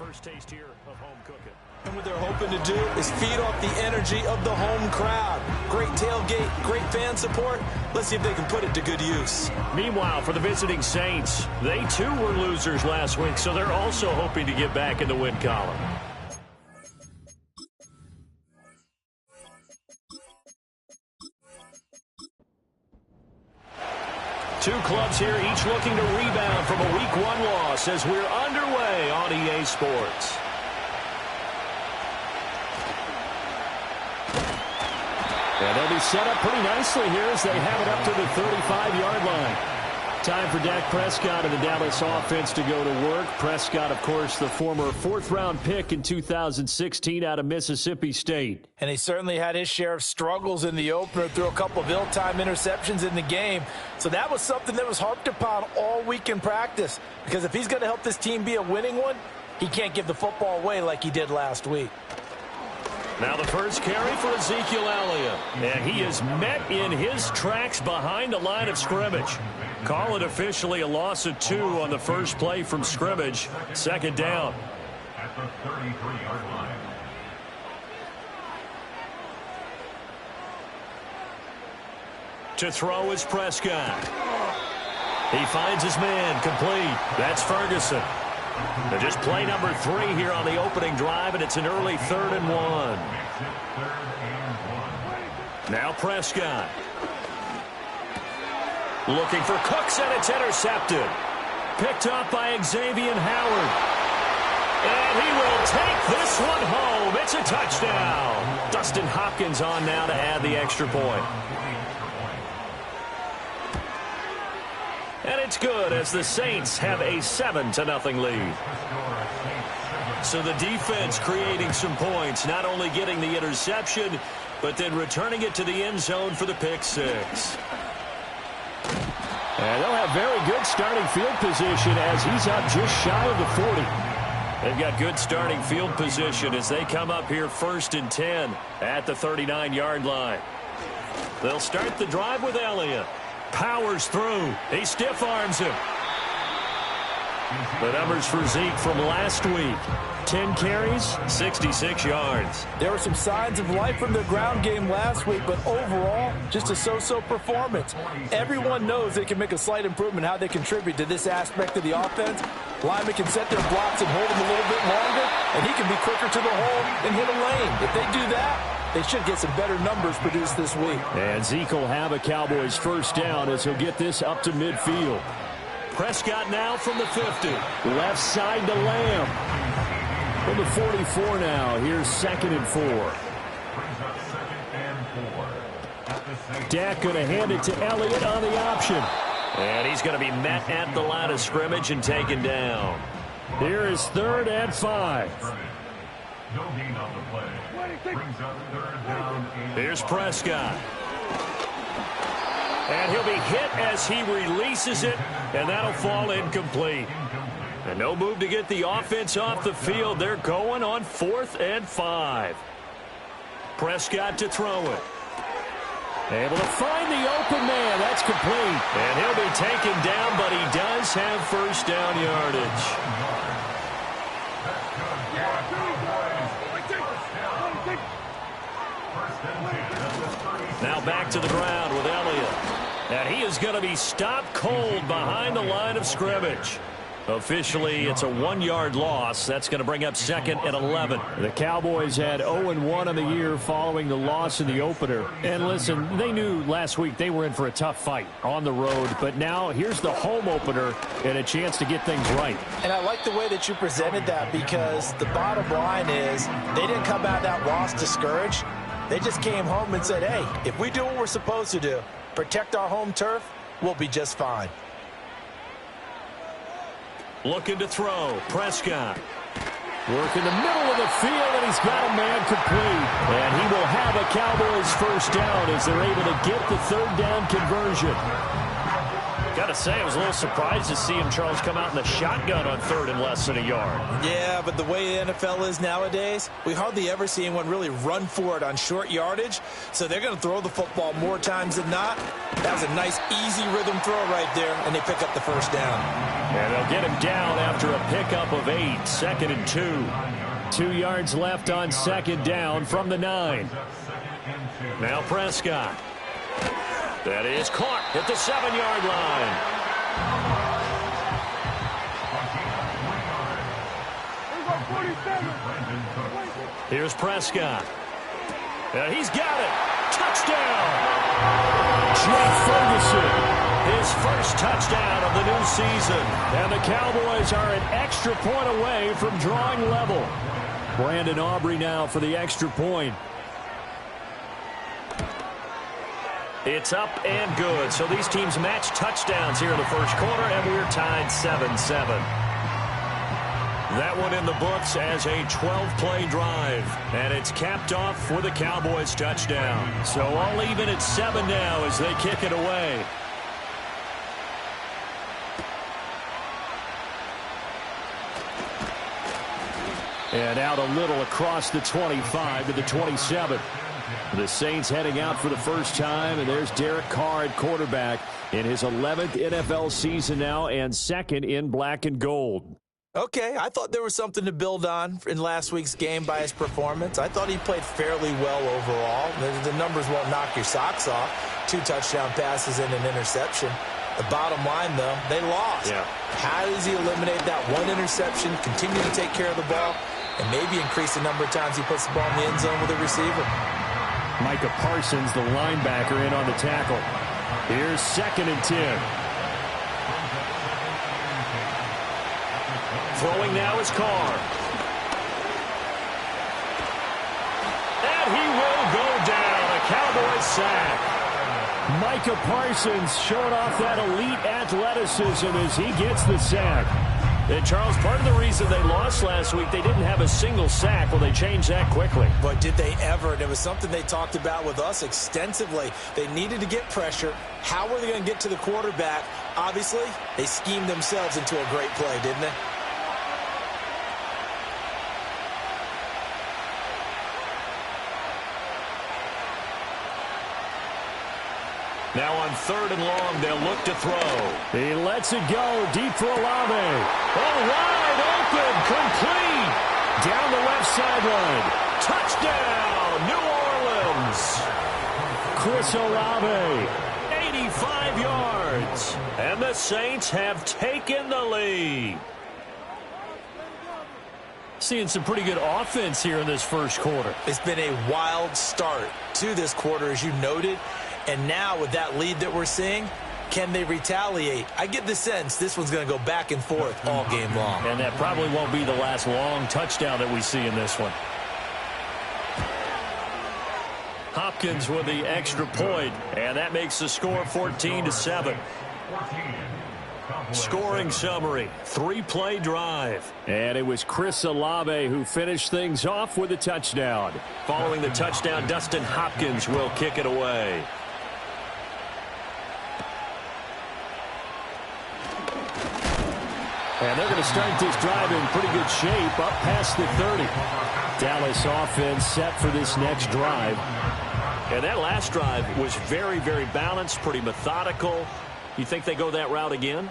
first taste here of home cooking. And what they're hoping to do is feed off the energy of the home crowd. Great tailgate, great fan support. Let's see if they can put it to good use. Meanwhile, for the visiting Saints, they too were losers last week, so they're also hoping to get back in the win column. Two clubs here, each looking to rebound from a Week 1 loss as we're underway on EA Sports. And they'll be set up pretty nicely here as they have it up to the 35-yard line. Time for Dak Prescott and the Dallas offense to go to work. Prescott, of course, the former fourth-round pick in 2016 out of Mississippi State. And he certainly had his share of struggles in the opener, threw a couple of ill-timed interceptions in the game. So that was something that was harped upon all week in practice. Because if he's going to help this team be a winning one, he can't give the football away like he did last week. Now the first carry for Ezekiel Elliott. And he is met in his tracks behind the line of scrimmage. Call it officially a loss of 2 on the first play from scrimmage. Second down. At the 33-yard line. To throw is Prescott. He finds his man complete. That's Ferguson. They're just play number 3 here on the opening drive, and it's an early 3rd and 1. Now Prescott. Looking for Cooks, and it's intercepted. Picked up by Xavier Howard. And he will take this one home. It's a touchdown. Dustin Hopkins on now to add the extra point. And it's good as the Saints have a 7-0 lead. So the defense creating some points, not only getting the interception, but then returning it to the end zone for the pick 6. And they'll have very good starting field position as he's up just shy of the 40. They've got good starting field position as they come up here 1st and 10 at the 39-yard line. They'll start the drive with Elliott. Powers through. He stiff arms him. The numbers for Zeke from last week. 10 carries, 66 yards. There were some signs of life from their ground game last week, but overall, just a so-so performance. Everyone knows they can make a slight improvement how they contribute to this aspect of the offense. Linemen can set their blocks and hold them a little bit longer, and he can be quicker to the hole and hit a lane. If they do that, they should get some better numbers produced this week. And Zeke will have a Cowboys first down as he'll get this up to midfield. Prescott now from the 50. Left side to Lamb. From the 44 now, here's 2nd and 4. Dak going to hand it to Elliott on the option. And he's going to be met at the line of scrimmage and taken down. Here is 3rd and 5. Here's Prescott. And he'll be hit as he releases it, and that'll fall incomplete. And no move to get the offense off the field. They're going on 4th and 5. Prescott to throw it. Able to find the open man. That's complete. And he'll be taken down, but he does have first down yardage. Now back to the ground with Elliott. And he is going to be stopped cold behind the line of scrimmage. Officially, it's a 1-yard loss. That's going to bring up 2nd and 11. The Cowboys had 0-1 on the year following the loss in the opener. And listen, they knew last week they were in for a tough fight on the road. But now here's the home opener and a chance to get things right. And I like the way that you presented that because the bottom line is they didn't come out of that loss discouraged. They just came home and said, hey, if we do what we're supposed to do, protect our home turf, we'll be just fine. Looking to throw. Prescott. Work in the middle of the field, and he's got a man complete. And he will have a Cowboys first down as they're able to get the 3rd down conversion. Got to say, I was a little surprised to see him, Charles, come out in the shotgun on 3rd and less than a yard. Yeah, but the way the NFL is nowadays, we hardly ever see anyone really run for it on short yardage. So they're going to throw the football more times than not. That was a nice, easy rhythm throw right there, and they pick up the first down. And they'll get him down after a pickup of 8, 2nd and 2. 2 yards left on 2nd down from the 9. Now Prescott. That is caught at the 7-yard line. Here's Prescott. He's got it. Touchdown. Jake Ferguson. His first touchdown of the new season. And the Cowboys are an extra point away from drawing level. Brandon Aubrey now for the extra point. It's up and good. So these teams match touchdowns here in the first quarter, and we're tied 7-7. That one in the books as a 12-play drive. And it's capped off with a Cowboys touchdown. So all even at 7 now as they kick it away. And out a little across the 25 to the 27. The Saints heading out for the first time, and there's Derek Carr at quarterback in his 11th NFL season now and 2nd in black and gold. Okay, I thought there was something to build on in last week's game by his performance. I thought he played fairly well overall. The numbers won't knock your socks off. 2 touchdown passes and an interception. The bottom line, though, they lost. Yeah. How does he eliminate that one interception, continue to take care of the ball, and maybe increase the number of times he puts the ball in the end zone with a receiver? Micah Parsons, the linebacker, in on the tackle. Here's 2nd and 10. Throwing now is Carr. And he will go down. A Cowboys sack. Micah Parsons showing off that elite athleticism as he gets the sack. And, Charles, part of the reason they lost last week, they didn't have a single sack. Well, they changed that quickly. But did they ever? And it was something they talked about with us extensively. They needed to get pressure. How were they going to get to the quarterback? Obviously, they schemed themselves into a great play, didn't they? Now on 3rd and long, they'll look to throw. He lets it go deep for Olave. Oh, wide open, complete. Down the left sideline. Touchdown, New Orleans. Chris Olave, 85 yards. And the Saints have taken the lead. Seeing some pretty good offense here in this first quarter. It's been a wild start to this quarter, as you noted. And now with that lead that we're seeing, can they retaliate? I get the sense this one's going to go back and forth all game long. And that probably won't be the last long touchdown that we see in this one. Hopkins with the extra point, and that makes the score 14-7. Scoring summary, 3-play drive. And it was Chris Olave who finished things off with a touchdown. Following the touchdown, Dustin Hopkins will kick it away. And they're going to start this drive in pretty good shape up past the 30. Dallas offense set for this next drive. And that last drive was very, very balanced, pretty methodical. You think they go that route again?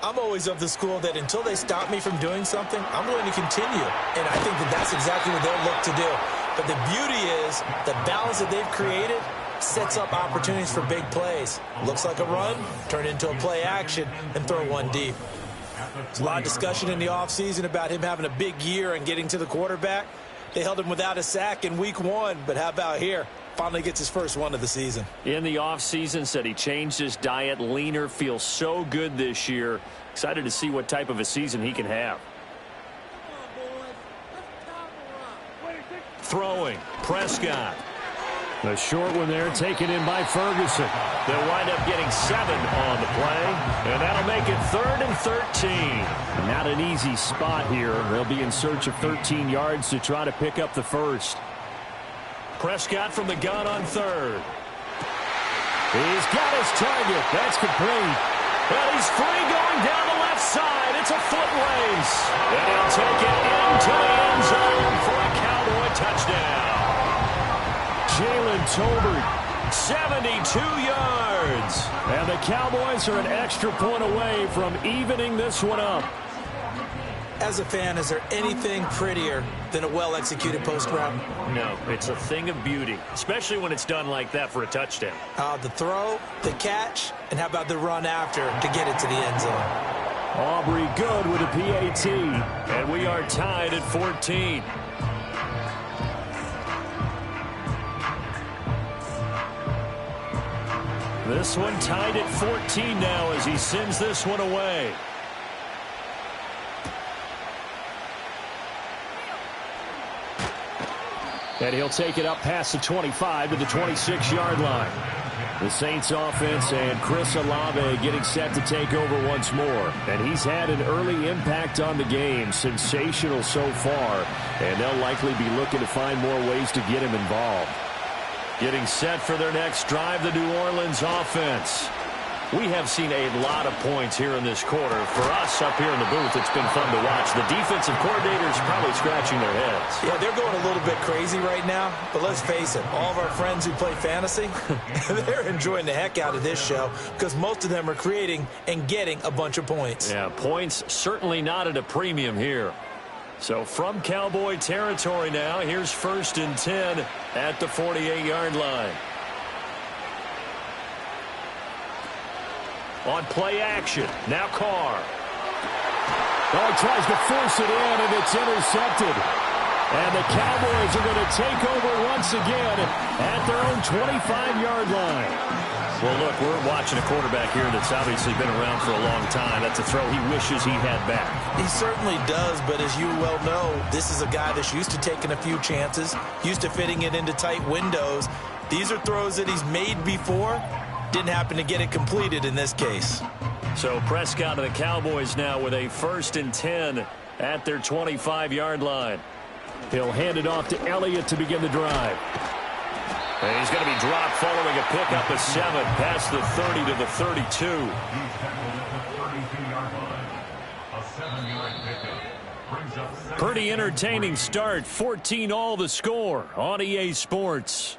I'm always of the school that until they stop me from doing something, I'm going to continue. And I think that that's exactly what they'll look to do. But the beauty is the balance that they've created sets up opportunities for big plays. Looks like a run, turn into a play action, and throw one deep. There's a lot of discussion in the offseason about him having a big year and getting to the quarterback. They held him without a sack in week 1, but how about here? Finally gets his first one of the season. In the offseason, said he changed his diet, leaner, feels so good this year. Excited to see what type of a season he can have. Throwing, Prescott. A short one there, taken in by Ferguson. They'll wind up getting 7 on the play, and that'll make it 3rd and 13. Not an easy spot here. They'll be in search of 13 yards to try to pick up the first. Prescott from the gun on 3rd. He's got his target. That's complete. And he's free going down the left side. It's a foot race. And he'll take it into the end zone for a Cowboy touchdown. Jalen Tolbert 72 yards. And the Cowboys are an extra point away from evening this one up. As a fan, is there anything prettier than a well-executed post route? No, it's a thing of beauty, especially when it's done like that for a touchdown. The throw, the catch, and how about the run after to get it to the end zone? Aubrey good with a PAT, and we are tied at 14. This one tied at 14 now as he sends this one away. And he'll take it up past the 25 to the 26-yard line. The Saints offense and Chris Olave getting set to take over once more. And he's had an early impact on the game. Sensational so far. And they'll likely be looking to find more ways to get him involved. Getting set for their next drive, the New Orleans offense. We have seen a lot of points here in this quarter. For us up here in the booth, it's been fun to watch. The defensive coordinators probably scratching their heads. Yeah, they're going a little bit crazy right now. But let's face it, all of our friends who play fantasy, they're enjoying the heck out of this show because most of them are creating and getting a bunch of points. Yeah, points certainly not at a premium here. So from Cowboy territory now, here's 1st and 10 at the 48-yard line. On play action, now Carr. Oh, he tries to force it in, and it's intercepted. And the Cowboys are going to take over once again at their own 25-yard line. Well, look, we're watching a quarterback here that's obviously been around for a long time. That's a throw he wishes he had back. He certainly does, but as you well know, this is a guy that's used to taking a few chances, used to fitting it into tight windows. These are throws that he's made before. Didn't happen to get it completed in this case. So Prescott and the Cowboys now with a 1st and 10 at their 25-yard line. He'll hand it off to Elliott to begin the drive. And he's going to be dropped following a pickup of 7 past the 30 to the 32. Pretty entertaining start. 14 all the score on EA Sports.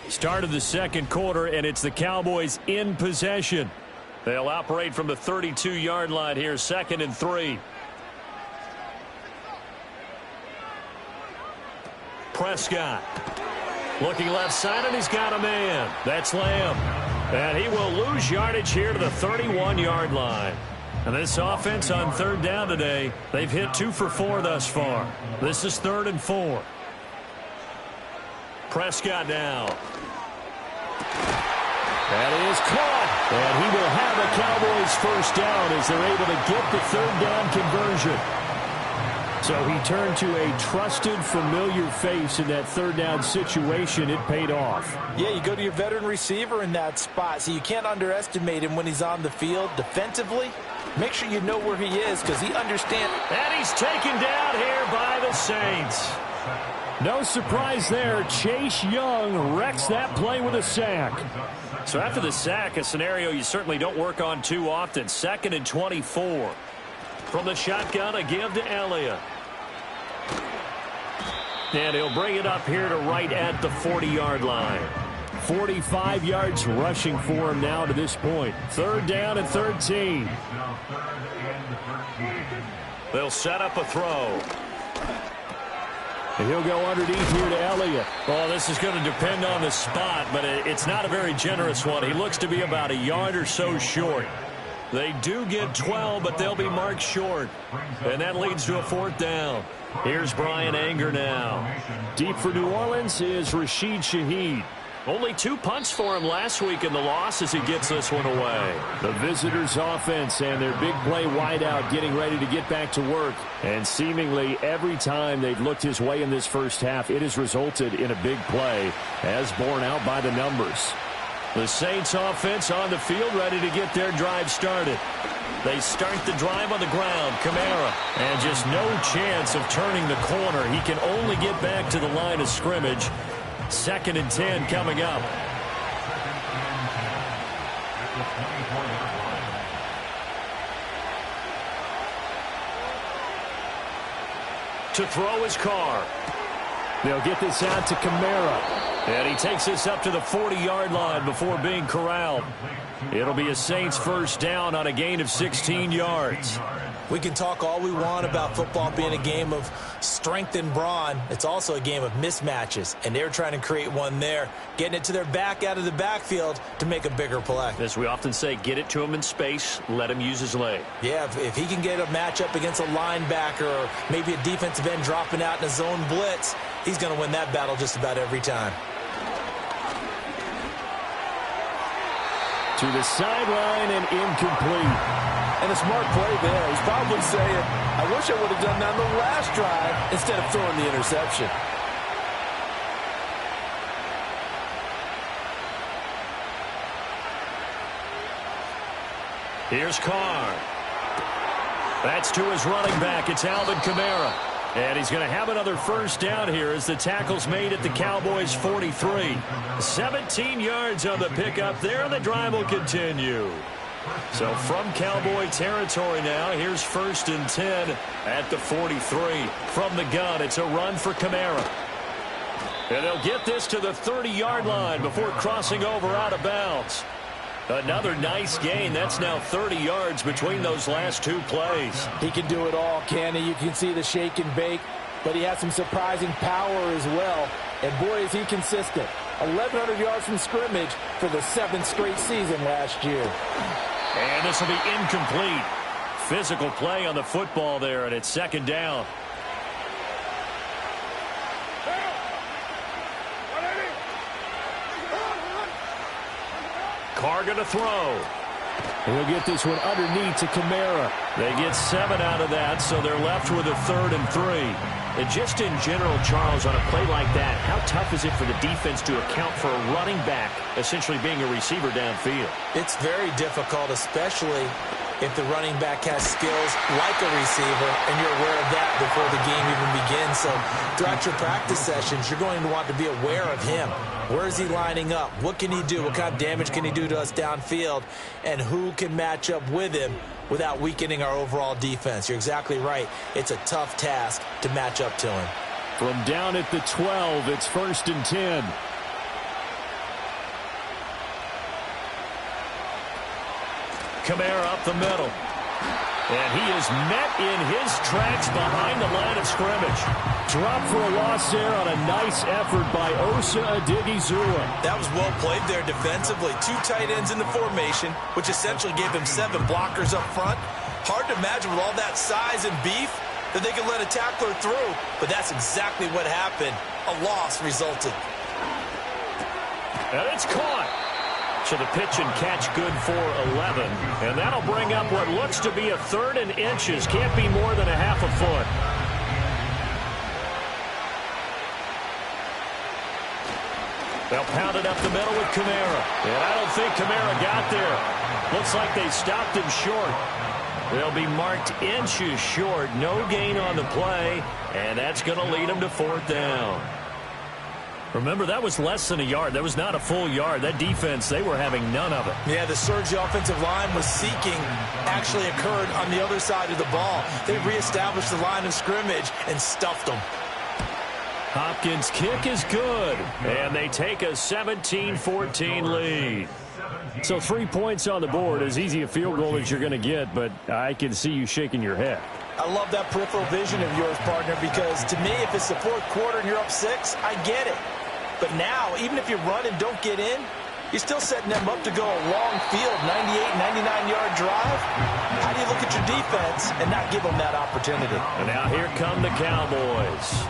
Start of the second quarter, and it's the Cowboys in possession. They'll operate from the 32-yard line here, 2nd and 3. Prescott looking left side, and he's got a man. That's Lamb. And he will lose yardage here to the 31-yard line. And this offense on 3rd down today, they've hit 2 for 4 thus far. This is 3rd and 4. Prescott now. That is caught. And he will have a Cowboys 1st down as they're able to get the 3rd down conversion. So he turned to a trusted, familiar face in that 3rd down situation. It paid off. Yeah, you go to your veteran receiver in that spot, so you can't underestimate him when he's on the field defensively. Make sure you know where he is because he understands. And he's taken down here by the Saints. No surprise there. Chase Young wrecks that play with a sack. So after the sack, a scenario you certainly don't work on too often. 2nd and 24. From the shotgun, a give to Elliott. And he'll bring it up here to right at the 40-yard line. 45 yards rushing for him now to this point. 3rd down and 13. They'll set up a throw. And he'll go underneath here to Elliott. Oh, this is going to depend on the spot, but it's not a very generous one. He looks to be about a yard or so short. They do get 12, but they'll be marked short. And that leads to a 4th down. Here's Brian Anger now. Deep for New Orleans is Rashid Shaheed. Only 2 punts for him last week in the loss as he gets this one away. The visitors' offense and their big play wideout getting ready to get back to work. And seemingly every time they've looked his way in this first half, it has resulted in a big play, as borne out by the numbers. The Saints offense on the field ready to get their drive started. They start the drive on the ground. Kamara. And just no chance of turning the corner. He can only get back to the line of scrimmage. 2nd and 10 coming up. the 24-yard line. To throw his car. They'll get this out to Kamara. And he takes this up to the 40-yard line before being corralled. It'll be a Saints first down on a gain of 16 yards. We can talk all we want about football being a game of strength and brawn. It's also a game of mismatches, and they're trying to create one there, getting it to their back out of the backfield to make a bigger play. As we often say, get it to him in space, let him use his leg. Yeah, if he can get a matchup against a linebacker or maybe a defensive end dropping out in a zone blitz, he's going to win that battle just about every time. To the sideline and incomplete. And a smart play there. He's probably saying, I wish I would have done that on the last drive instead of throwing the interception. Here's Carr. That's to his running back. It's Alvin Kamara. And he's going to have another first down here as the tackle's made at the Cowboys' 43. 17 yards on the pickup there, and the drive will continue. So from Cowboy territory now, here's 1st and 10 at the 43. From the gun, it's a run for Kamara. And they'll get this to the 30-yard line before crossing over out of bounds. Another nice gain. That's now 30 yards between those last two plays. He can do it all, can he? You can see the shake and bake, but he has some surprising power as well. And boy, is he consistent. 1,100 yards from scrimmage for the 7th straight season last year. And this will be incomplete. Physical play on the football there, and it's 2nd down. Carr going to throw. He'll get this one underneath to Kamara. They get 7 out of that, so they're left with a 3rd and 3. And just in general, Charles, on a play like that, how tough is it for the defense to account for a running back essentially being a receiver downfield? It's very difficult, especially if the running back has skills like a receiver, and you're aware of that before the game even begins. So throughout your practice sessions, you're going to want to be aware of him. Where is he lining up? What can he do? What kind of damage can he do to us downfield? And who can match up with him without weakening our overall defense? You're exactly right. It's a tough task to match up to him. From down at the 12, it's 1st and 10. Kamara up the middle. And he is met in his tracks behind the line of scrimmage. Drop for a loss there on a nice effort by Osa Odighizuwa. That was well played there defensively. 2 tight ends in the formation, which essentially gave him 7 blockers up front. Hard to imagine with all that size and beef that they could let a tackler through, but that's exactly what happened. A loss resulted. And it's caught. So the pitch and catch good for 11. And that'll bring up what looks to be a 3rd and inches. Can't be more than a half a foot. They'll pound it up the middle with Kamara. And I don't think Kamara got there. Looks like they stopped him short. They'll be marked inches short. No gain on the play. And that's going to lead them to 4th down. Remember, that was less than a yard. That was not a full yard. That defense, they were having none of it. Yeah, the surge the offensive line was seeking actually occurred on the other side of the ball. They reestablished the line of scrimmage and stuffed them. Hopkins' kick is good, and they take a 17-14 lead. So 3 points on the board, as easy a field goal as you're going to get, but I can see you shaking your head. I love that peripheral vision of yours, partner, because to me, if it's the 4th quarter and you're up 6, I get it. But now, even if you run and don't get in, you're still setting them up to go a long field, 98, 99-yard drive. How do you look at your defense and not give them that opportunity? And now here come the Cowboys.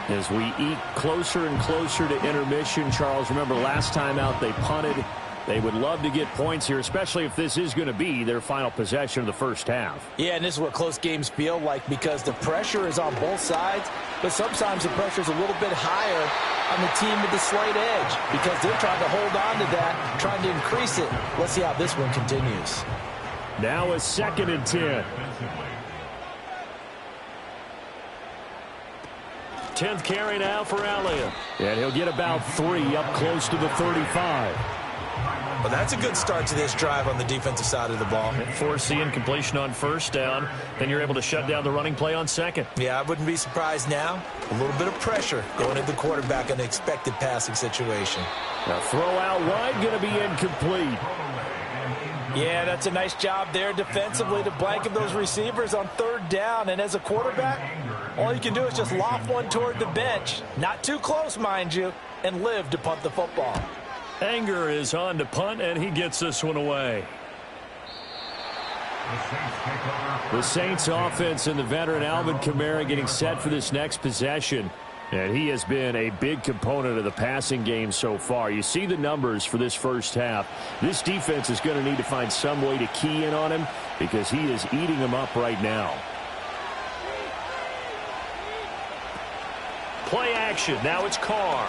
As we eke closer and closer to intermission, Charles, remember last time out they punted. They would love to get points here, especially if this is going to be their final possession of the first half. Yeah, and this is what close games feel like because the pressure is on both sides, but sometimes the pressure is a little bit higher on the team with the slight edge because they're trying to hold on to that, trying to increase it. Let's see how this one continues. Now a 2nd and 10. 10th carry now for Elliott. And he'll get about 3 up close to the 35. Well, that's a good start to this drive on the defensive side of the ball. Force the incompletion on first down. Then you're able to shut down the running play on second. Yeah, I wouldn't be surprised now. A little bit of pressure going at the quarterback in an expected passing situation. Now throw out wide, going to be incomplete. Yeah, that's a nice job there defensively to blanket those receivers on third down. And as a quarterback, all you can do is just loft one toward the bench. Not too close, mind you, and live to punt the football. Anger is on to punt, and he gets this one away. The Saints offense and the veteran Alvin Kamara getting set for this next possession. And he has been a big component of the passing game so far. You see the numbers for this first half. This defense is going to need to find some way to key in on him because he is eating them up right now. Play action. Now it's Carr.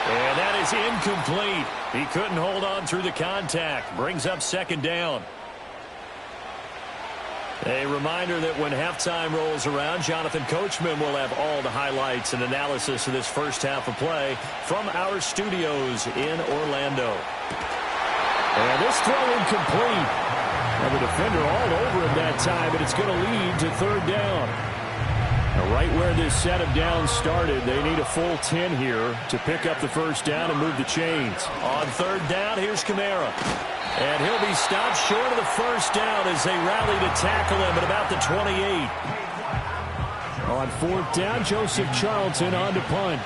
And that is incomplete. He couldn't hold on through the contact. Brings up second down. A reminder that when halftime rolls around, Jonathan Coachman will have all the highlights and analysis of this first half of play from our studios in Orlando. And this throw incomplete. And the defender all over him that time, but it's going to lead to third down. Now, right where this set of downs started, they need a full 10 here to pick up the first down and move the chains. On third down, here's Kamara. And he'll be stopped short of the first down as they rally to tackle him at about the 28. On fourth down, Joseph Charlton on to punt.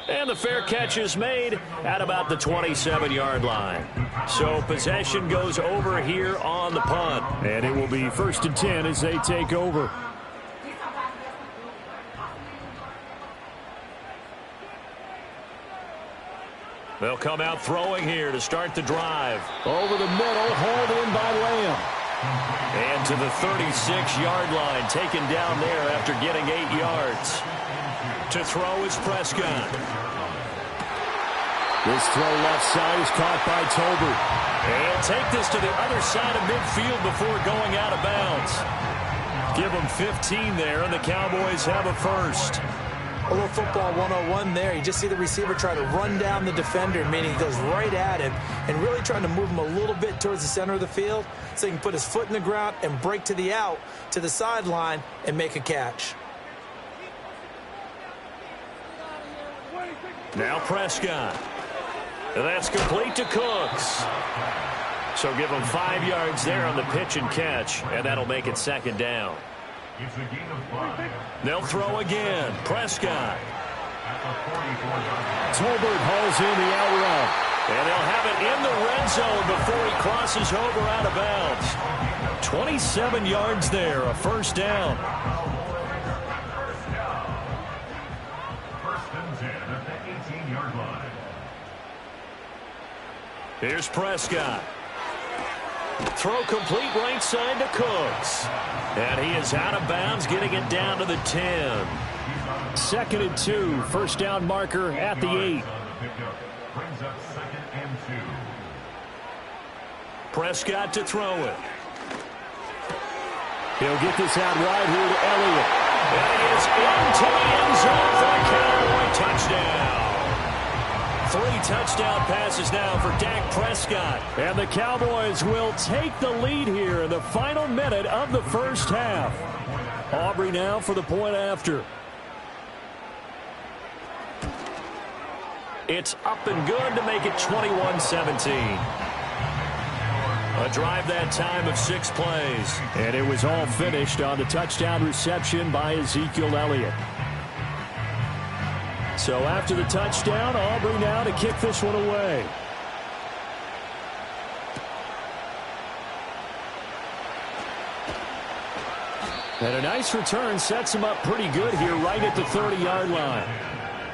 And the fair catch is made at about the 27-yard line. So possession goes over here on the punt. And it will be first and 10 as they take over. They'll come out throwing here to start the drive. Over the middle, hauled in by Lamb. And to the 36-yard line, taken down there after getting 8 yards. To throw is Prescott. This throw left side is caught by Tolbert. And take this to the other side of midfield before going out of bounds. Give them 15 there, and the Cowboys have a first. A little football 101 there. You just see the receiver try to run down the defender, meaning he goes right at him and really trying to move him a little bit towards the center of the field so he can put his foot in the ground and break to the out, to the sideline, and make a catch. Now Prescott. That's complete to Cooks. So give him 5 yards there on the pitch and catch, and that'll make it second down. They'll throw again. Prescott. Tolbert hauls in the out route. And they'll have it in the red zone before he crosses over out of bounds. 27 yards there, a first down. First and 10 at the 18-yard line. Here's Prescott. Throw complete right side to Cooks. And he is out of bounds, getting it down to the 10. Second and 2, first down marker at the 8. Brings up second and 2. Prescott to throw it. He'll get this out wide here to Elliott. And he is into the end zone for a Cowboy touchdown. 3 touchdown passes now for Dak Prescott. And the Cowboys will take the lead here in the final minute of the first half. Aubrey now for the point after. It's up and good to make it 21-17. A drive that time of 6 plays. And it was all finished on the touchdown reception by Ezekiel Elliott. So after the touchdown, Aubrey now to kick this one away. And a nice return sets him up pretty good here right at the 30-yard line.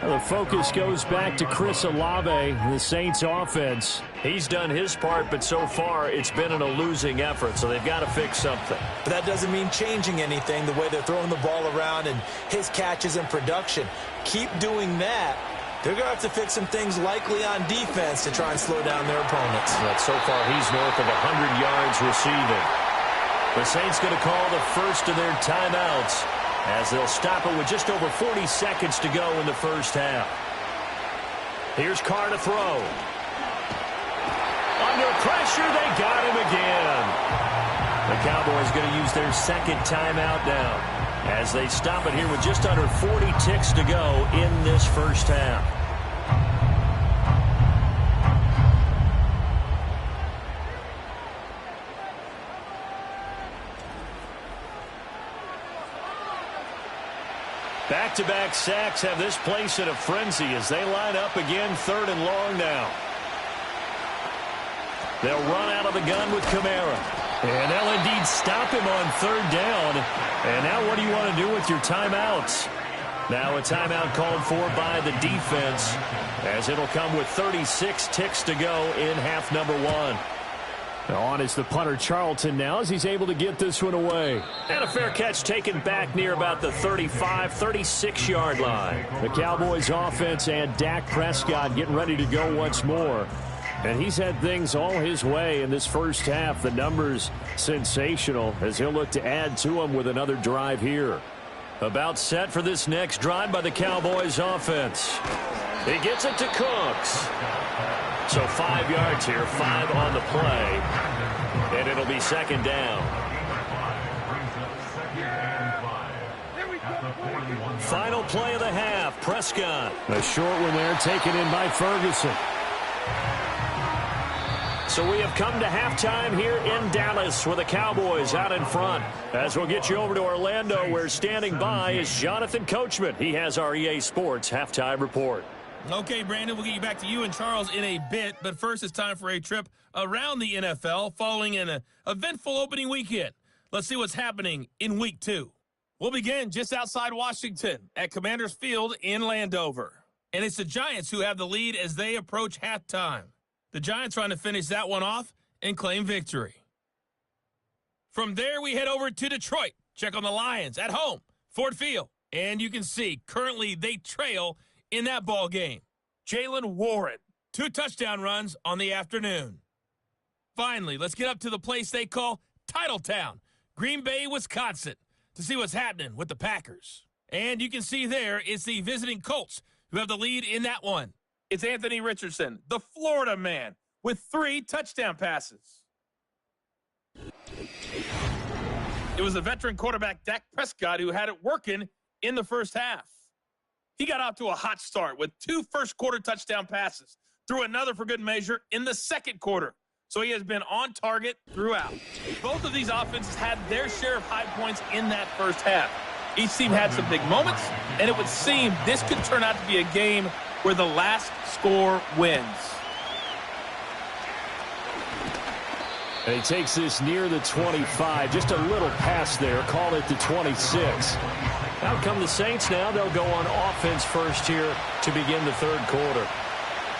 The focus goes back to Chris Olave, the Saints offense. He's done his part, but so far it's been in a losing effort, so they've got to fix something. But that doesn't mean changing anything, the way they're throwing the ball around and his catches and production. Keep doing that. They're going to have to fix some things likely on defense to try and slow down their opponents. But so far he's north of 100 yards receiving. The Saints going to call the first of their timeouts as they'll stop it with just over 40 seconds to go in the first half. Here's Carr to throw. Under pressure, they got him again. The Cowboys going to use their second timeout now as they stop it here with just under 40 ticks to go in this first half. Back-to-back sacks have this place in a frenzy as they line up again, 3rd and long now. They'll run out of the gun with Kamara. And they'll indeed stop him on 3rd down. And now what do you want to do with your timeouts? Now a timeout called for by the defense as it'll come with 36 ticks to go in half number 1. On is the punter Charlton now as he's able to get this one away. And a fair catch taken back near about the 35, 36-yard line. The Cowboys offense and Dak Prescott getting ready to go once more. And he's had things all his way in this first half. The numbers sensational as he'll look to add to them with another drive here. About set for this next drive by the Cowboys offense. He gets it to Cooks. So 5 yards here, 5 on the play. And it'll be 2nd down. Final play of the half, Prescott. A short one there taken in by Ferguson. So we have come to halftime here in Dallas with the Cowboys out in front. As we'll get you over to Orlando, where standing by is Jonathan Coachman. He has our EA Sports halftime report. Okay, Brandon, we'll get you back to you and Charles in a bit. But first, it's time for a trip around the NFL following an eventful opening weekend. Let's see what's happening in Week 2. We'll begin just outside Washington at Commanders Field in Landover. And it's the Giants who have the lead as they approach halftime. The Giants trying to finish that one off and claim victory. From there, we head over to Detroit. Check on the Lions at home, Ford Field. And you can see currently they trail in that ball game. Jaylen Warren, 2 touchdown runs on the afternoon. Finally, let's get up to the place they call Titletown, Green Bay, Wisconsin, to see what's happening with the Packers. And you can see there it's the visiting Colts who have the lead in that one. It's Anthony Richardson, the Florida man, with 3 touchdown passes. It was the veteran quarterback Dak Prescott who had it working in the first half. He got out to a hot start with 2 first-quarter touchdown passes, threw another for good measure in the second quarter. So he has been on target throughout. Both of these offenses had their share of high points in that first half. Each team had some big moments, and it would seem this could turn out to be a game where the last score wins. And he takes this near the 25. Just a little pass there. Call it the 26. Out come the Saints now. They'll go on offense first here to begin the 3rd quarter.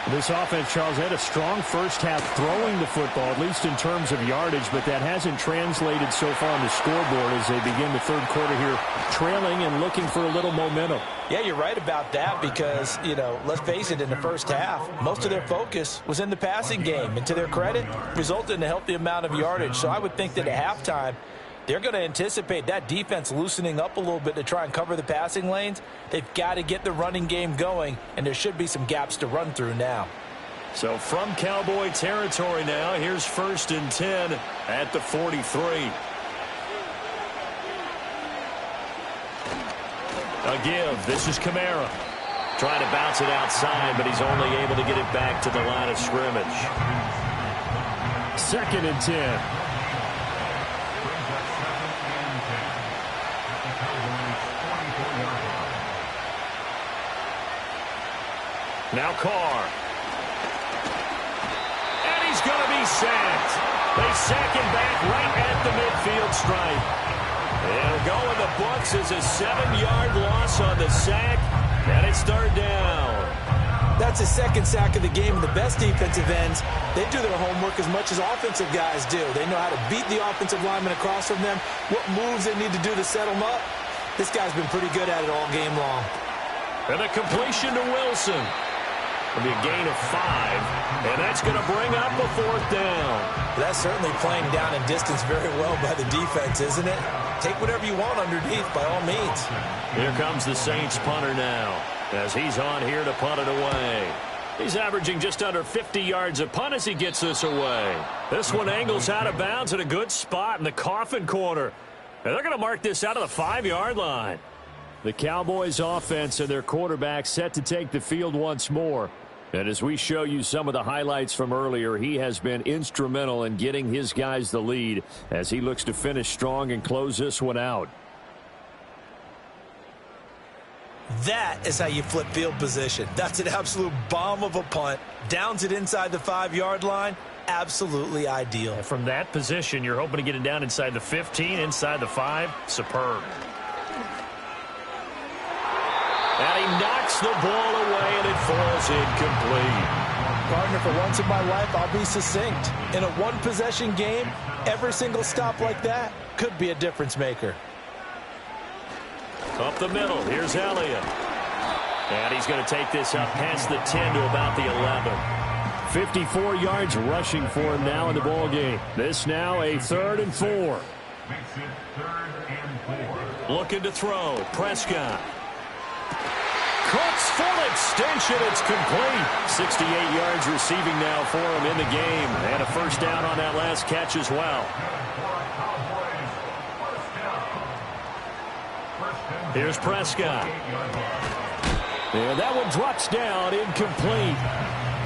This offense, Charles, had a strong first half throwing the football, at least in terms of yardage, but that hasn't translated so far on the scoreboard as they begin the 3rd quarter here, trailing and looking for a little momentum. Yeah, you're right about that because, let's face it, in the first half, most of their focus was in the passing game. And to their credit, resulted in a healthy amount of yardage. So I would think that at halftime, they're going to anticipate that defense loosening up a little bit to try and cover the passing lanes. They've got to get the running game going, and there should be some gaps to run through now. So from Cowboy territory now, here's 1st and 10 at the 43. A give. This is Kamara. Trying to bounce it outside, but he's only able to get it back to the line of scrimmage. 2nd and 10. Now Carr. And he's going to be sacked. They sack him back right at the midfield stripe. It'll go in the books as a 7-yard loss on the sack, and it's 3rd down. That's his 2nd sack of the game. The best defensive ends, they do their homework as much as offensive guys do. They know how to beat the offensive lineman across from them, what moves they need to do to set them up. This guy's been pretty good at it all game long. And a completion to Wilson. It'll be a gain of 5, and that's going to bring up a 4th down. That's certainly playing down in distance very well by the defense, isn't it? Take whatever you want underneath, by all means. Here comes the Saints punter now, as he's on here to punt it away. He's averaging just under 50 yards a punt as he gets this away. This one angles out of bounds at a good spot in the coffin corner. And they're going to mark this out of the 5-yard line. The Cowboys offense and their quarterback set to take the field once more. And as we show you some of the highlights from earlier, he has been instrumental in getting his guys the lead as he looks to finish strong and close this one out. That is how you flip field position. That's an absolute bomb of a punt. Downs it inside the 5-yard line. Absolutely ideal. From that position, you're hoping to get it down inside the 15, inside the 5. Superb. And he knocks the ball away, and it falls incomplete. Partner, for once in my life, I'll be succinct. In a one-possession game, every single stop like that could be a difference maker. Up the middle, here's Elliott. And he's going to take this up past the 10 to about the 11. 54 yards rushing for him now in the ball game. This now a 3rd and 4. Makes it 3rd and 4. Looking to throw. Prescott. Cook's full extension. It's complete. 68 yards receiving now for him in the game. And a 1st down on that last catch as well. Here's Prescott. And that one drops down, incomplete.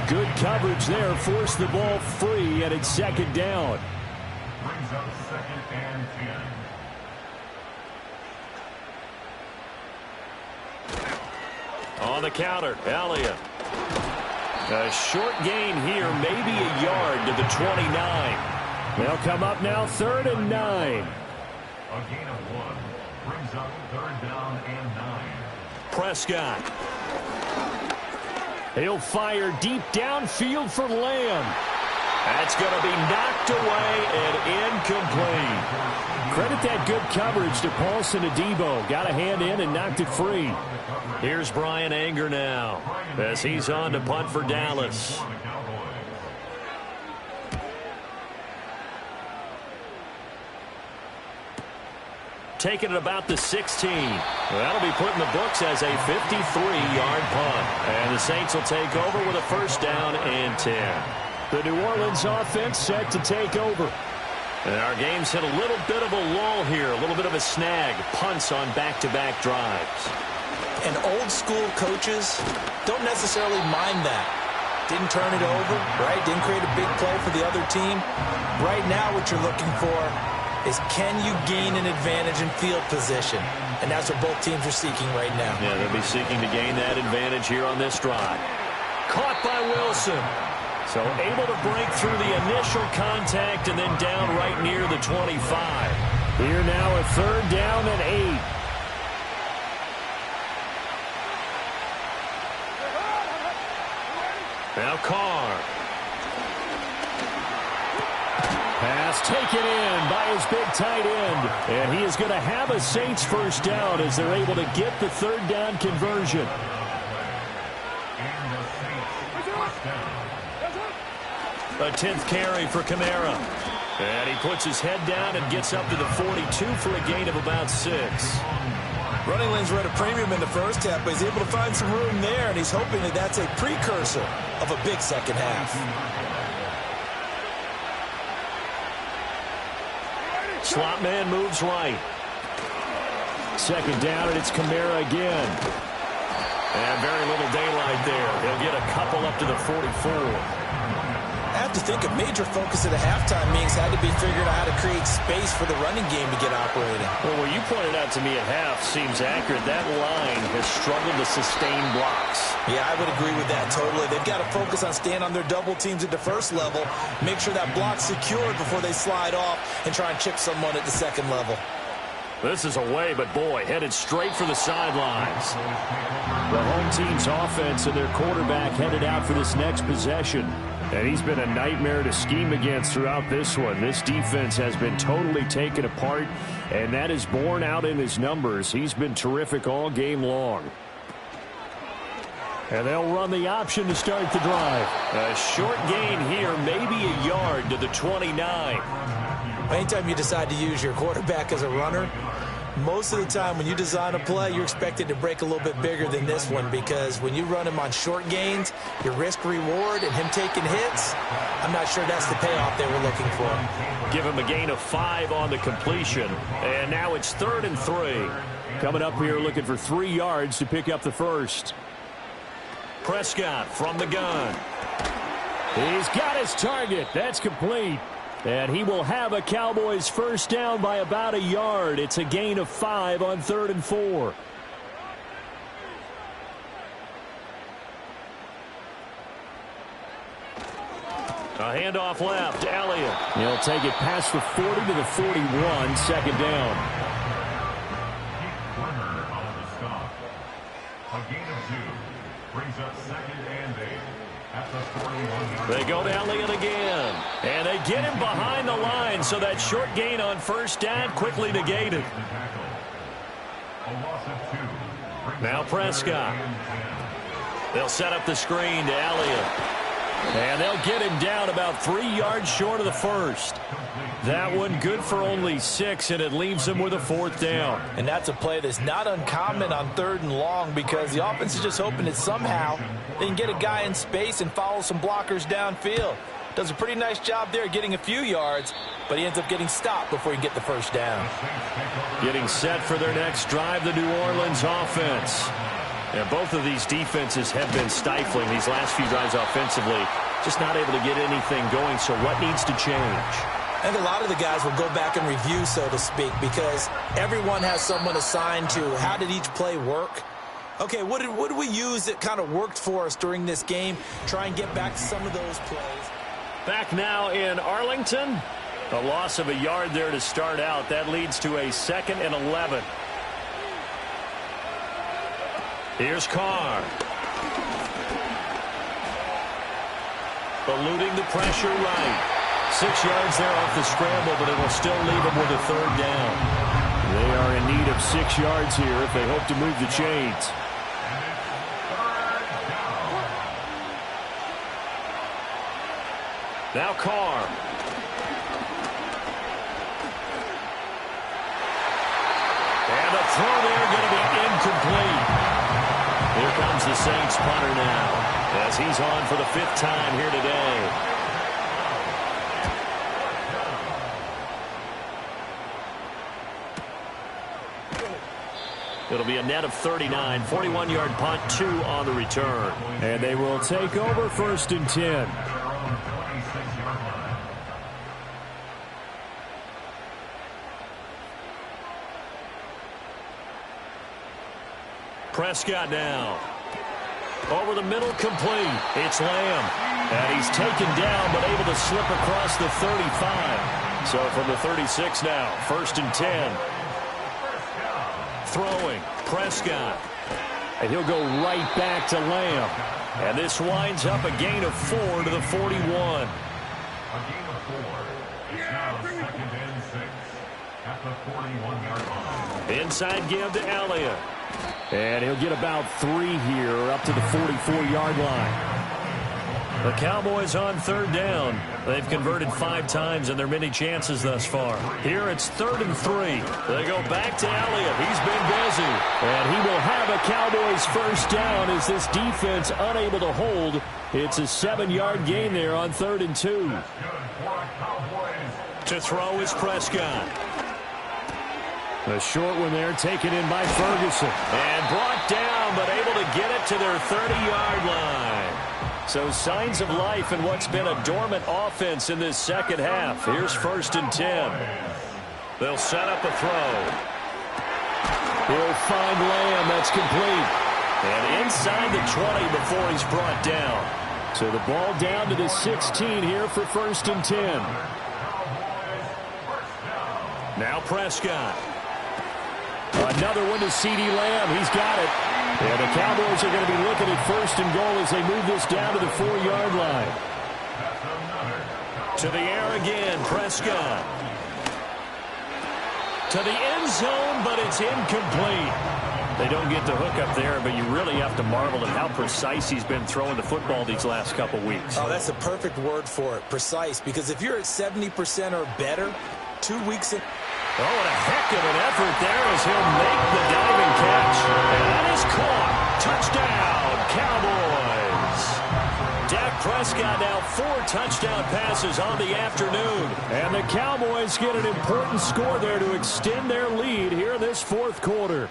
Good coverage there, forced the ball free, and it's 2nd down. Brings up 2nd and 10. On the counter, Elliott. A short gain here, maybe a yard to the 29. They'll come up now 3rd and 9. A gain of 1. Brings up 3rd down and 9. Prescott. He'll fire deep downfield for Lamb. That's going to be knocked away and incomplete. Credit that good coverage to Paulson Adebo. Got a hand in and knocked it free. Here's Brian Anger now as he's on to punt for Dallas. Taking it about the 16. That'll be put in the books as a 53-yard punt. And the Saints will take over with a 1st down and 10. The New Orleans offense set to take over. And our game's hit a little bit of a lull here, a little bit of a snag. Punts on back-to-back drives. And old-school coaches don't necessarily mind that. Didn't turn it over, right? Didn't create a big play for the other team. Right now what you're looking for is can you gain an advantage in field position? And that's what both teams are seeking right now. Yeah, they'll be seeking to gain that advantage here on this drive. Caught by Wilson. So able to break through the initial contact and then down right near the 25. Here now a 3rd down and 8. Now Carr. Pass taken in by his big tight end. And he is going to have a Saints 1st down as they're able to get the 3rd down conversion. A 10th carry for Kamara. And he puts his head down and gets up to the 42 for a gain of about 6. Running lanes were at a premium in the first half, but he's able to find some room there, and he's hoping that that's a precursor of a big second half. Slot man moves right. 2nd down, and it's Kamara again. And very little daylight there. He'll get a couple up to the 44. I have to think a major focus at a halftime meetings had to be figuring out how to create space for the running game to get operating. Well, what you pointed out to me at half seems accurate. That line has struggled to sustain blocks. Yeah, I would agree with that totally. They've got to focus on staying on their double teams at the first level, make sure that block's secured before they slide off and try and chip someone at the second level. This is away, but boy, headed straight for the sidelines. The home team's offense and their quarterback headed out for this next possession. And he's been a nightmare to scheme against throughout this one. This defense has been totally taken apart, and that is borne out in his numbers. He's been terrific all game long. And they'll run the option to start the drive. A short gain here, maybe a yard to the 29. Anytime you decide to use your quarterback as a runner, most of the time when you design a play, you're expected to break a little bit bigger than this one, because when you run him on short gains, your risk-reward and him taking hits, I'm not sure that's the payoff they were looking for. Give him a gain of 5 on the completion. And now it's 3rd and 3. Coming up here looking for 3 yards to pick up the first. Prescott from the gun. He's got his target. That's complete. And he will have a Cowboys first down by about a yard. It's a gain of 5 on 3rd and 4. A handoff left, Elliott. He'll take it past the 40 to the 41, second down. A gain of 2 brings up 2nd and 8 at the 41. They go to Elliott again, and they get him behind the line, so that short gain on first down quickly negated. A loss of 2. Now Prescott. They'll set up the screen to Elliott. And they'll get him down about 3 yards short of the first. That one good for only 6, and it leaves them with a 4th down. And that's a play that's not uncommon on 3rd and long, because the offense is just hoping that somehow they can get a guy in space and follow some blockers downfield. Does a pretty nice job there getting a few yards, but he ends up getting stopped before he can get the first down. Getting set for their next drive, the New Orleans offense. And both of these defenses have been stifling these last few drives offensively. Just not able to get anything going, so what needs to change? I think a lot of the guys will go back and review, so to speak, because everyone has someone assigned to how did each play work. Okay, what did we use that kind of worked for us during this game? Try and get back to some of those plays. Back now in Arlington. A loss of a yard there to start out. That leads to a 2nd and 11. Here's Carr. Eluding the pressure right. 6 yards there off the scramble, but it will still leave them with a 3rd down. They are in need of 6 yards here if they hope to move the chains. Now Carr. And the throw there going to be incomplete. Here comes the Saints punter now, as he's on for the 5th time here today. It'll be a net of 39, 41-yard punt, 2 on the return. And they will take over 1st and 10. Prescott now. Over the middle, complete. It's Lamb. And he's taken down, but able to slip across the 35. So from the 36 now, 1st and 10. Throwing, Prescott. And he'll go right back to Lamb. And this winds up a gain of 4 to the 41. A gain of 4. It's now 2nd and 6 at the 41-yard line. Inside give to Elliott. And he'll get about 3 here, up to the 44-yard line. The Cowboys on 3rd down. They've converted 5 times in their many chances thus far. Here it's 3rd and 3. They go back to Elliott. He's been busy. And he will have a Cowboys first down as this defense unable to hold. It's a 7-yard gain there on 3rd and 2. To throw is Prescott. A short one there, taken in by Ferguson. And brought down, but able to get it to their 30-yard line. So signs of life in what's been a dormant offense in this second half. Here's 1st and 10. They'll set up a throw. He'll find Lamb. That's complete. And inside the 20 before he's brought down. So the ball down to the 16 here for 1st and 10. Now Prescott. Another one to CeeDee Lamb. He's got it. And the Cowboys are going to be looking at 1st and goal as they move this down to the 4-yard line. To the air again, Prescott. To the end zone, but it's incomplete. They don't get the hook up there, but you really have to marvel at how precise he's been throwing the football these last couple weeks. Oh, that's a perfect word for it, precise, because if you're at 70% or better, 2 weeks in... Oh, and a heck of an effort there as he'll make the diving catch. And that is caught. Touchdown, Cowboys. Dak Prescott now 4 touchdown passes on the afternoon. And the Cowboys get an important score there to extend their lead here in this fourth quarter.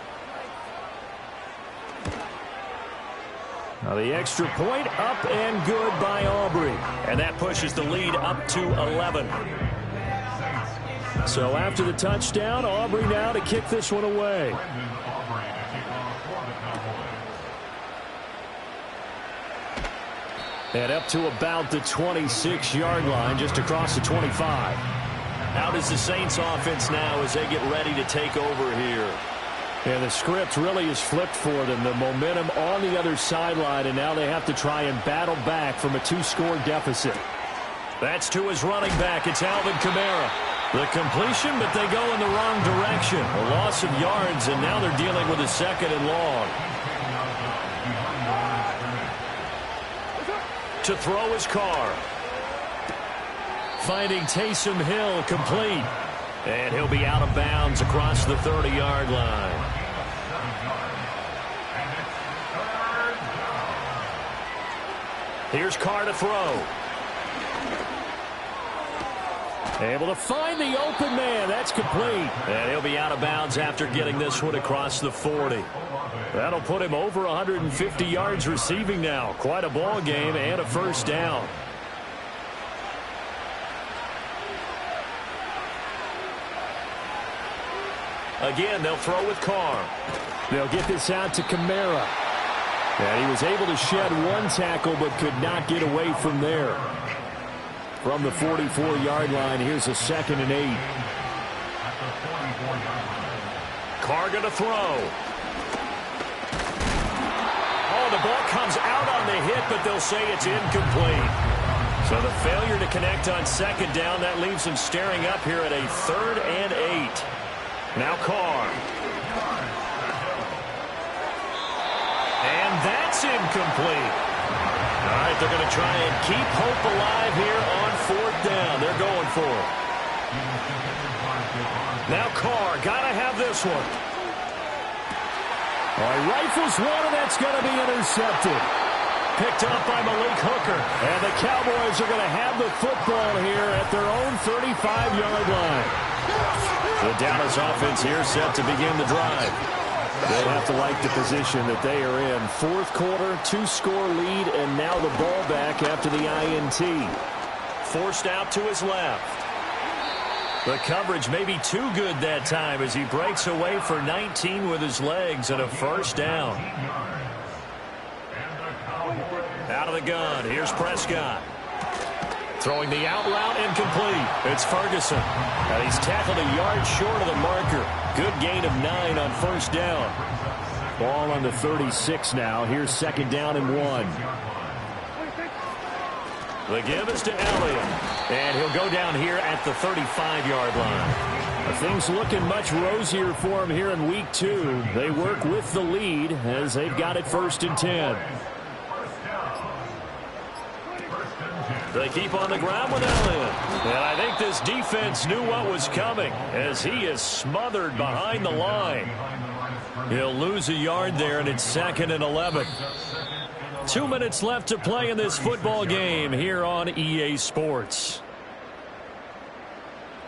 Now the extra point up and good by Aubrey. And that pushes the lead up to 11. So after the touchdown, Aubrey now to kick this one away. And up to about the 26-yard line, just across the 25. How does the Saints offense now as they get ready to take over here? And the script really is flipped for them. The momentum on the other sideline, and now they have to try and battle back from a 2-score deficit. That's to his running back. It's Alvin Kamara. The completion, but they go in the wrong direction. A loss of yards, and now they're dealing with a 2nd and long. To throw his Carr. Finding Taysom Hill complete. And he'll be out of bounds across the 30-yard line. Here's Carr to throw. Able to find the open man. That's complete. And he'll be out of bounds after getting this one across the 40. That'll put him over 150 yards receiving now. Quite a ball game and a first down. Again, they'll throw with Carr. They'll get this out to Kamara. And he was able to shed 1 tackle but could not get away from there. From the 44-yard line, here's a 2nd and 8. Carr going to throw. Oh, the ball comes out on the hit, but they'll say it's incomplete. So the failure to connect on 2nd down, that leaves him staring up here at a 3rd and 8. Now Carr. And that's incomplete. All right, they're going to try and keep hope alive here on 4th down. They're going for it. Now Carr, got to have this one. All right, rifles one, and that's going to be intercepted. Picked up by Malik Hooker. And the Cowboys are going to have the football here at their own 35-yard line. The Dallas offense here set to begin the drive. They have to like the position that they are in. 4th quarter, 2-score lead, and now the ball back after the INT. Forced out to his left. The coverage may be too good that time as he breaks away for 19 with his legs and a first down. Out of the gun, here's Prescott. Throwing the out route incomplete. It's Ferguson. And he's tackled a yard short of the marker. Good gain of 9 on first down. Ball on the 36 now. Here's 2nd down and 1. The give is to Elliott. And he'll go down here at the 35-yard line. Things looking much rosier for him here in week 2. They work with the lead as they've got it 1st and 10. They keep on the ground with Elliott. And I think this defense knew what was coming as he is smothered behind the line. He'll lose a yard there, and it's 2nd and 11. 2 minutes left to play in this football game here on EA Sports.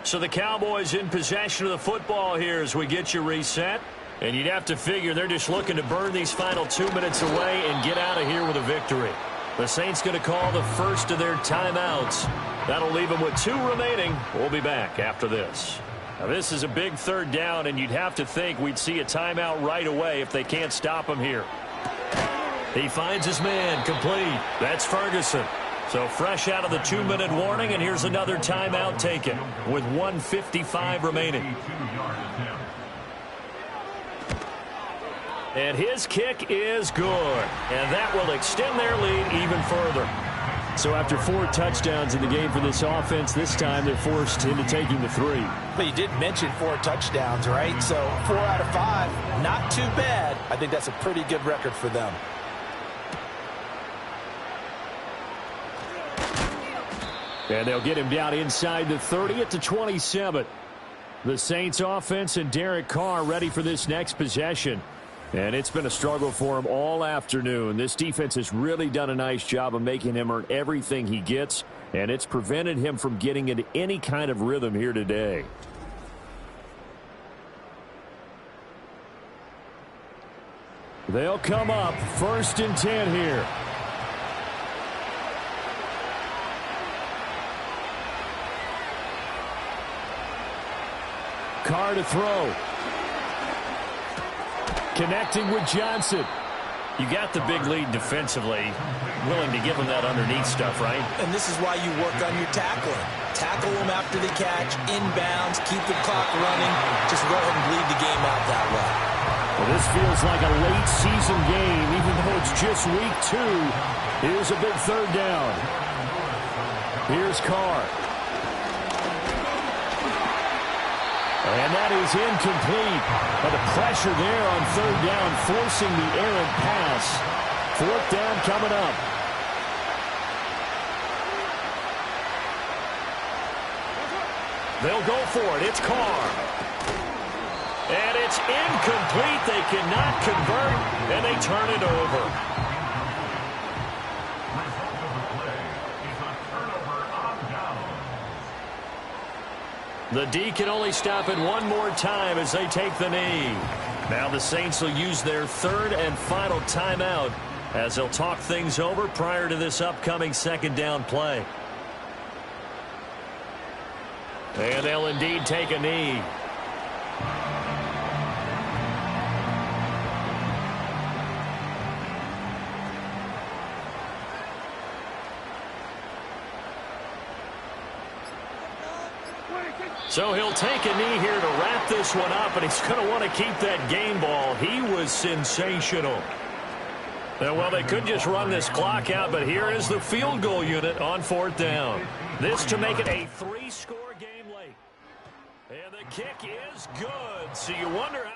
So the Cowboys in possession of the football here as we get you reset. And you'd have to figure they're just looking to burn these final 2 minutes away and get out of here with a victory. The Saints going to call the first of their timeouts. That'll leave them with 2 remaining. We'll be back after this. Now, this is a big 3rd down, and you'd have to think we'd see a timeout right away if they can't stop him here. He finds his man complete. That's Ferguson. So fresh out of the 2-minute warning, and here's another timeout taken with 1:55 remaining. And his kick is good. And that will extend their lead even further. So after 4 touchdowns in the game for this offense, this time they're forced into taking the 3. But you did mention 4 touchdowns, right? So 4 out of 5, not too bad. I think that's a pretty good record for them. And they'll get him down inside the 30 at the 27. The Saints offense and Derek Carr ready for this next possession. And it's been a struggle for him all afternoon. This defense has really done a nice job of making him earn everything he gets, and it's prevented him from getting into any kind of rhythm here today. They'll come up 1st and 10 here. Carr to throw. Connecting with Johnson. You got the big lead defensively, willing to give him that underneath stuff, right? And this is why you work on your tackling. Tackle them after the catch, inbounds, keep the clock running. Just go ahead and bleed the game out that way. Well, this feels like a late season game, even though it's just week 2. Here's a big 3rd down. Here's Carr. And that is incomplete. But the pressure there on 3rd down, forcing the errant pass. 4th down coming up. They'll go for it. It's Carr. And it's incomplete. They cannot convert, and they turn it over. The D can only stop it one more time as they take the knee. Now the Saints will use their 3rd and final timeout as they'll talk things over prior to this upcoming 2nd down play. And they'll indeed take a knee. So he'll take a knee here to wrap this one up, and he's going to want to keep that game ball. He was sensational. Well, they could just run this clock out, but here is the field goal unit on 4th down. This to make it a 3-score game late. And the kick is good, so you wonder how